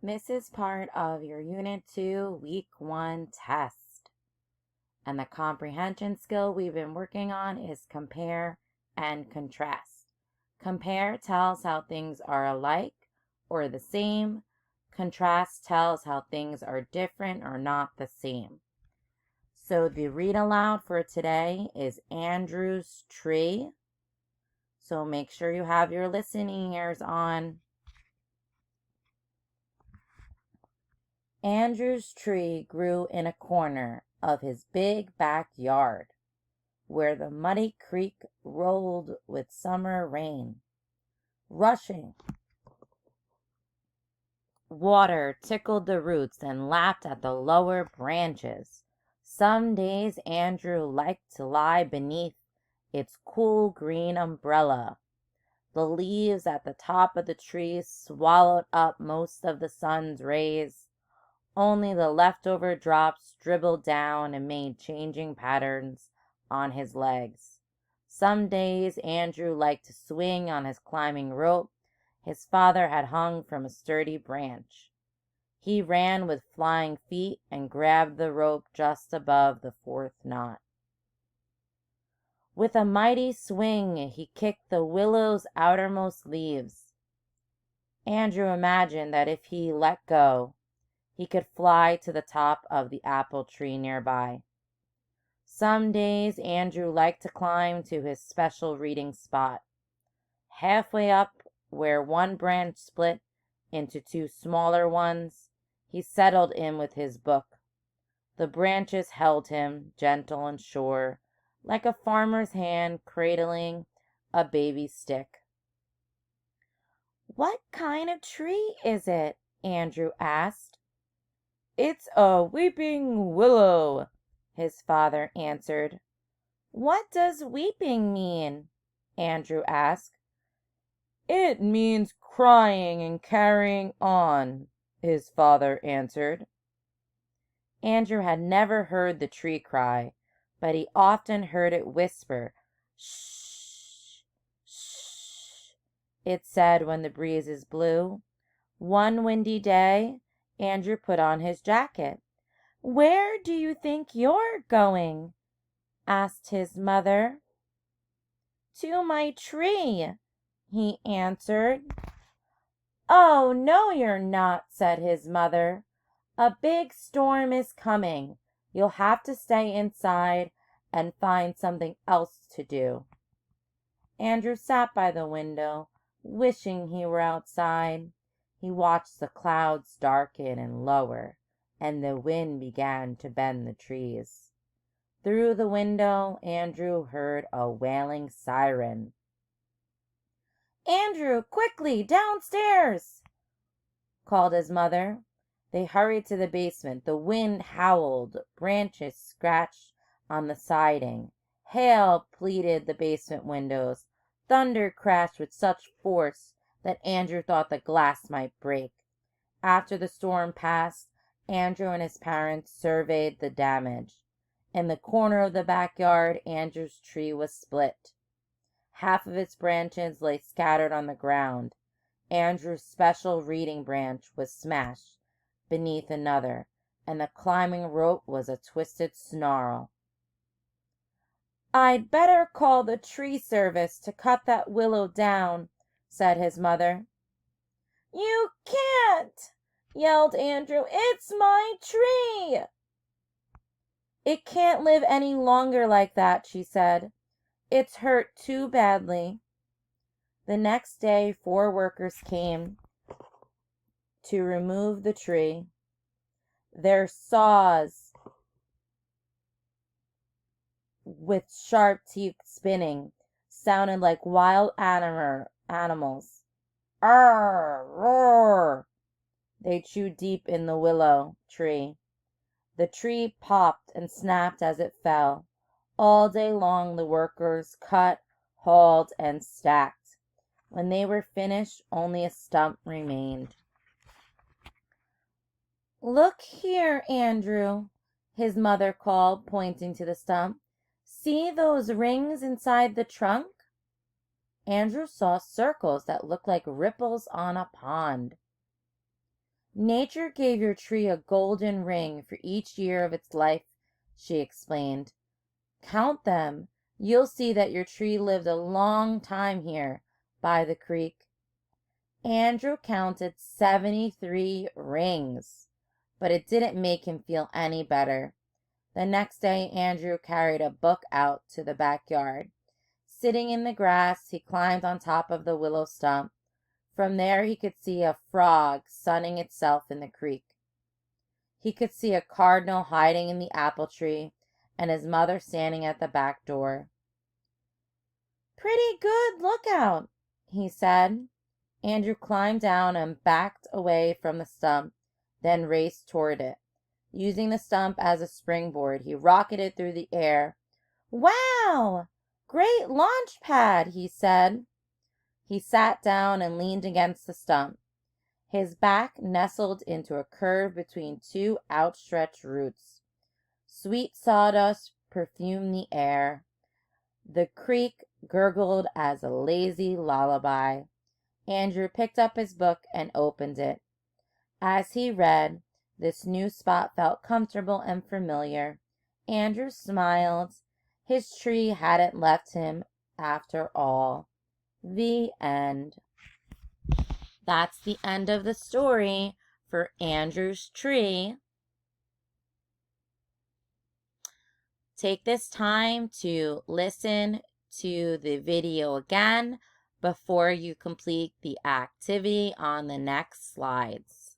This is part of your Unit 2 Week 1 test. And the comprehension skill we've been working on is compare and contrast. Compare tells how things are alike or the same. Contrast tells how things are different or not the same. So the read aloud for today is Andrew's tree. So make sure you have your listening ears on. Andrew's tree grew in a corner of his big backyard, where the muddy creek rolled with summer rain. Rushing water tickled the roots and lapped at the lower branches. Some days Andrew liked to lie beneath its cool green umbrella. The leaves at the top of the tree swallowed up most of the sun's rays. Only the leftover drops dribbled down and made changing patterns on his legs. Some days Andrew liked to swing on his climbing rope his father had hung from a sturdy branch. He ran with flying feet and grabbed the rope just above the fourth knot. With a mighty swing, he kicked the willow's outermost leaves. Andrew imagined that if he let go, he could fly to the top of the apple tree nearby. Some days Andrew liked to climb to his special reading spot. Halfway up, where one branch split into two smaller ones, he settled in with his book. The branches held him, gentle and sure, like a farmer's hand cradling a baby stick. "What kind of tree is it?" Andrew asked. "It's a weeping willow," his father answered. "What does weeping mean?" Andrew asked. "It means crying and carrying on," his father answered. Andrew had never heard the tree cry, but he often heard it whisper, "Shh, shh," it said when the breezes blew. One windy day, Andrew put on his jacket. "Where do you think you're going?" asked his mother. "To my tree," he answered. "Oh, no, you're not," said his mother. "A big storm is coming. You'll have to stay inside and find something else to do." Andrew sat by the window, wishing he were outside. He watched the clouds darken and lower, and the wind began to bend the trees. Through the window, Andrew heard a wailing siren. "Andrew, quickly, downstairs!" called his mother. They hurried to the basement. The wind howled, branches scratched on the siding, hail pleated the basement windows, thunder crashed with such force that Andrew thought the glass might break. After the storm passed, Andrew and his parents surveyed the damage. In the corner of the backyard, Andrew's tree was split. Half of its branches lay scattered on the ground. Andrew's special reading branch was smashed beneath another, and the climbing rope was a twisted snarl. "I'd better call the tree service to cut that willow down," said his mother. "You can't!" yelled Andrew. "It's my tree!" "It can't live any longer like that," she said. "It's hurt too badly." The next day 4 workers came to remove the tree. Their saws with sharp teeth spinning sounded like wild animals. "Arr, roar!" They chewed deep in the willow tree. The tree popped and snapped as it fell. All day long the workers cut, hauled, and stacked. When they were finished, only a stump remained. "Look here, Andrew," his mother called, pointing to the stump. "See those rings inside the trunk?" Andrew saw circles that looked like ripples on a pond. Nature gave your tree a golden ring for each year of its life, she explained. Count them. You'll see that your tree lived a long time here by the creek. Andrew counted 73 rings, but it didn't make him feel any better. The next day, Andrew carried a book out to the backyard. Sitting in the grass, he climbed on top of the willow stump. From there, he could see a frog sunning itself in the creek. He could see a cardinal hiding in the apple tree and his mother standing at the back door. "Pretty good lookout," he said. Andrew climbed down and backed away from the stump, then raced toward it. Using the stump as a springboard, he rocketed through the air. "Wow! Great launch pad," he said. He sat down and leaned against the stump. His back nestled into a curve between two outstretched roots. Sweet sawdust perfumed the air. The creek gurgled as a lazy lullaby. Andrew picked up his book and opened it. As he read, this new spot felt comfortable and familiar. Andrew smiled. His tree hadn't left him after all. The end. That's the end of the story for Andrew's tree. Take this time to listen to the video again before you complete the activity on the next slides.